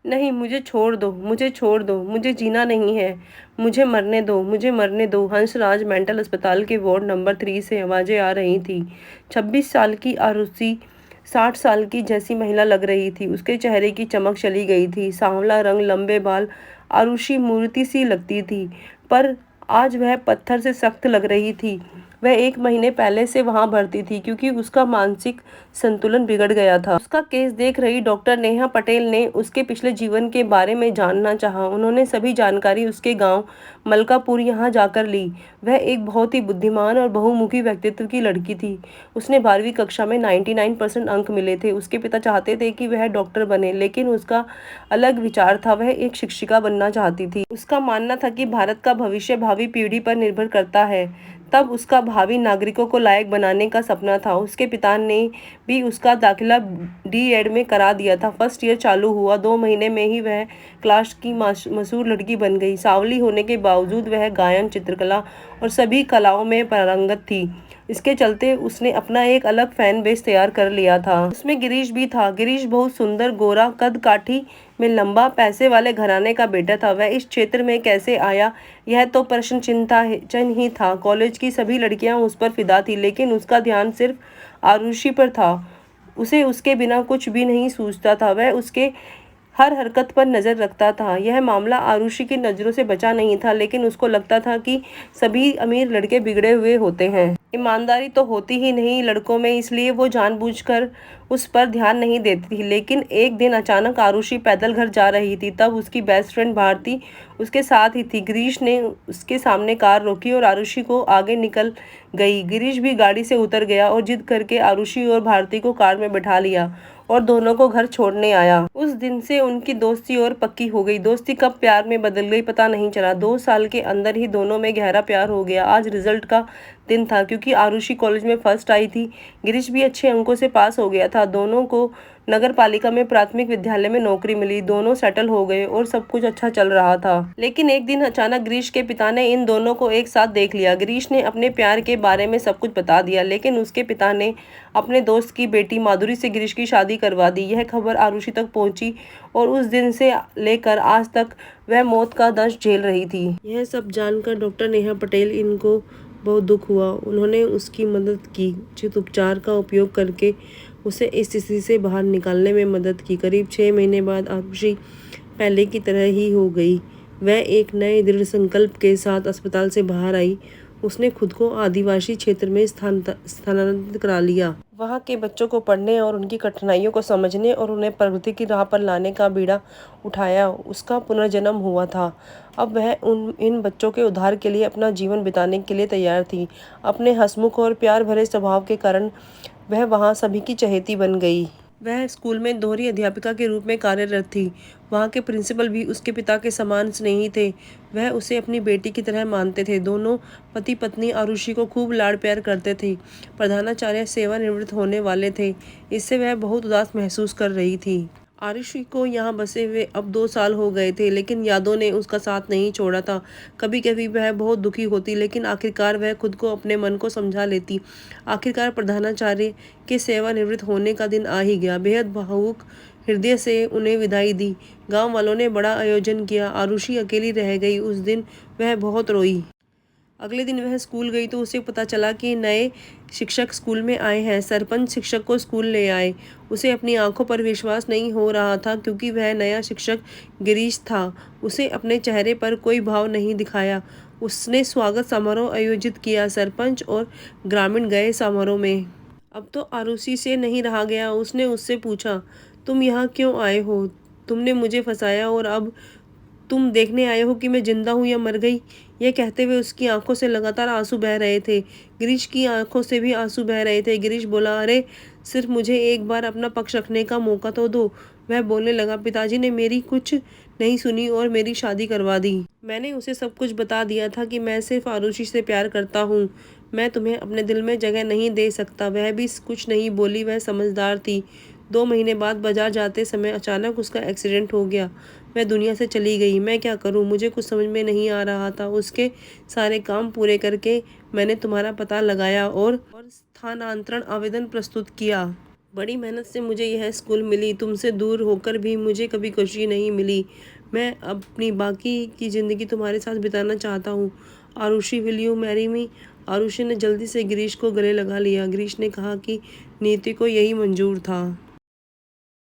नहीं, मुझे छोड़ दो, मुझे छोड़ दो, मुझे जीना नहीं है, मुझे मरने दो, मुझे मरने दो। हंसराज मेंटल अस्पताल के वार्ड नंबर 3 से आवाज़ें आ रही थीं। 26 साल की आरुषि 60 साल की जैसी महिला लग रही थी। उसके चेहरे की चमक चली गई थी। सांवला रंग, लंबे बाल, आरुषि मूर्ति सी लगती थी, पर आज वह पत्थर से सख्त लग रही थी। वह 1 महीने पहले से वहां भर्ती थी क्योंकि उसका मानसिक संतुलन बिगड़ गया था। उसका केस देख रही डॉक्टर नेहा पटेल ने उसके पिछले जीवन के बारे में जानना चाहा। उन्होंने सभी जानकारी उसके गांव मलकापुर यहाँ जाकर ली। वह एक बहुत ही बुद्धिमान और बहुमुखी व्यक्तित्व की लड़की थी। उसने 12वीं कक्षा में 99% अंक मिले थे। उसके पिता चाहते थे कि वह डॉक्टर बने, लेकिन उसका अलग विचार था। वह एक शिक्षिका बनना चाहती थी। उसका मानना था कि भारत का भविष्य भावी पीढ़ी पर निर्भर करता है। तब उसका भावी नागरिकों को लायक बनाने का सपना था। उसके पिता ने भी उसका दाखिला D.Ed में करा दिया था। फर्स्ट ईयर चालू हुआ। 2 महीने में ही वह क्लास की मशहूर लड़की बन गई। सांवली होने के बावजूद वह गायन, चित्रकला और सभी कलाओं में पारंगत थी। इसके चलते उसने अपना एक अलग फैन बेस तैयार कर लिया था। उसमें गिरीश भी था। गिरीश बहुत सुंदर, गोरा, कद काठी में लंबा, पैसे वाले घराने का बेटा था। वह इस क्षेत्र में कैसे आया, यह तो प्रश्न चिन्ह ही था। कॉलेज की सभी लड़कियां उस पर फिदा थी, लेकिन उसका ध्यान सिर्फ आरुषि पर था। उसे उसके बिना कुछ भी नहीं सूझता था। वह उसके हर हरकत पर नज़र रखता था। यह मामला आरुषि की नज़रों से बचा नहीं था, लेकिन उसको लगता था कि सभी अमीर लड़के बिगड़े हुए होते हैं। ईमानदारी तो होती ही नहीं लड़कों में, इसलिए वो जानबूझकर उस पर ध्यान नहीं देती थी। लेकिन एक दिन अचानक आरुषि पैदल घर जा रही थी। तब उसकी बेस्ट फ्रेंड भारती उसके साथ ही थी। गिरीश ने उसके सामने कार रोकी और आरुषि को आगे निकल गई। गिरीश भी गाड़ी से उतर गया और जिद करके आरुषि और भारती को कार में बैठा लिया और दोनों को घर छोड़ने आया। उस दिन से उनकी दोस्ती और पक्की हो गई। दोस्ती कब प्यार में बदल गई पता नहीं चला। 2 साल के अंदर ही दोनों में गहरा प्यार हो गया। आज रिजल्ट का दिन था क्योंकि आरुषि कॉलेज में फर्स्ट आई थी। गिरीश भी अच्छे अंकों से पास हो गया था। दोनों को नगर पालिका में प्राथमिक विद्यालय में नौकरी मिली। दोनों सेटल हो गए और सब कुछ अच्छा चल रहा था। लेकिन एक दिन अचानक गिरीश के पिता ने इन दोनों को एक साथ देख लिया। गिरीश ने अपने प्यार के बारे में सब कुछ बता दिया, लेकिन उसके पिता ने अपने दोस्त की बेटी माधुरी से गिरीश की शादी करवा दी। यह खबर आरुषि तक पहुंची और उस दिन से लेकर आज तक वह मौत का दंश झेल रही थी। यह सब जानकर डॉक्टर नेहा पटेल इनको बहुत दुख हुआ। उन्होंने उसकी मदद की। उचित उपचार का उपयोग करके उसे इस स्थिति से बाहर निकालने में मदद की। करीब 6 महीने बाद आरुषि पहले की तरह ही हो गई। वह एक नए दृढ़ संकल्प के साथ अस्पताल से बाहर आई। उसने खुद को आदिवासी क्षेत्र में स्थानांतरित करा लिया। वहाँ के बच्चों को पढ़ने और उनकी कठिनाइयों को समझने और उन्हें प्रगति की राह पर लाने का बीड़ा उठाया। उसका पुनर्जन्म हुआ था। अब वह इन बच्चों के उद्धार के लिए अपना जीवन बिताने के लिए तैयार थी। अपने हंसमुख और प्यार भरे स्वभाव के कारण वह वहाँ सभी की चहेती बन गई। वह स्कूल में दोहरी अध्यापिका के रूप में कार्यरत थी। वहाँ के प्रिंसिपल भी उसके पिता के समान स्नेही थे। वह उसे अपनी बेटी की तरह मानते थे। दोनों पति पत्नी आरुषि को खूब लाड़ प्यार करते थे। प्रधानाचार्य सेवानिवृत्त होने वाले थे। इससे वह बहुत उदास महसूस कर रही थी। आरुषि को यहाँ बसे हुए अब 2 साल हो गए थे, लेकिन यादों ने उसका साथ नहीं छोड़ा था। कभी कभी वह बहुत दुखी होती, लेकिन आखिरकार वह खुद को, अपने मन को समझा लेती। आखिरकार प्रधानाचार्य के सेवानिवृत्त होने का दिन आ ही गया। बेहद भावुक हृदय से उन्हें विदाई दी। गांव वालों ने बड़ा आयोजन किया। आरुषि अकेली रह गई। उस दिन वह बहुत रोई। अगले दिन वह स्कूल गई तो उसे पता चला कि नए शिक्षक स्कूल में आए हैं। सरपंच शिक्षक को स्कूल ले आए। उसे अपनी आंखों पर विश्वास नहीं हो रहा था, क्योंकि वह नया शिक्षक गिरीश था। उसे अपने चेहरे पर कोई भाव नहीं दिखाया। उसने स्वागत समारोह आयोजित किया। सरपंच और ग्रामीण गए समारोह में। अब तो आरुषि से नहीं रहा गया। उसने उससे पूछा, तुम यहाँ क्यों आए हो? तुमने मुझे फंसाया और अब तुम देखने आए हो कि मैं जिंदा हूँ या मर गई? यह कहते हुए उसकी आंखों से लगातार आंसू बह रहे थे। गिरीश की आंखों से भी आंसू बह रहे थे। गिरीश बोला, अरे सिर्फ मुझे एक बार अपना पक्ष रखने का मौका तो दो। वह बोलने लगा, पिताजी ने मेरी कुछ नहीं सुनी और मेरी शादी करवा दी। मैंने उसे सब कुछ बता दिया था कि मैं सिर्फ आरुषि से प्यार करता हूँ। मैं तुम्हें अपने दिल में जगह नहीं दे सकता। वह भी कुछ नहीं बोली। वह समझदार थी। 2 महीने बाद बाजार जाते समय अचानक उसका एक्सीडेंट हो गया। वह दुनिया से चली गई। मैं क्या करूं? मुझे कुछ समझ में नहीं आ रहा था। उसके सारे काम पूरे करके मैंने तुम्हारा पता लगाया और स्थानांतरण आवेदन प्रस्तुत किया। बड़ी मेहनत से मुझे यह स्कूल मिली, तुमसे दूर होकर भी मुझे कभी खुशी नहीं मिली। मैं अपनी बाकी की ज़िंदगी तुम्हारे साथ बिताना चाहता हूँ। Arushi, will you marry me? Arushi ने जल्दी से गिरीश को गले लगा लिया। गिरीश ने कहा कि नीति को यही मंजूर था।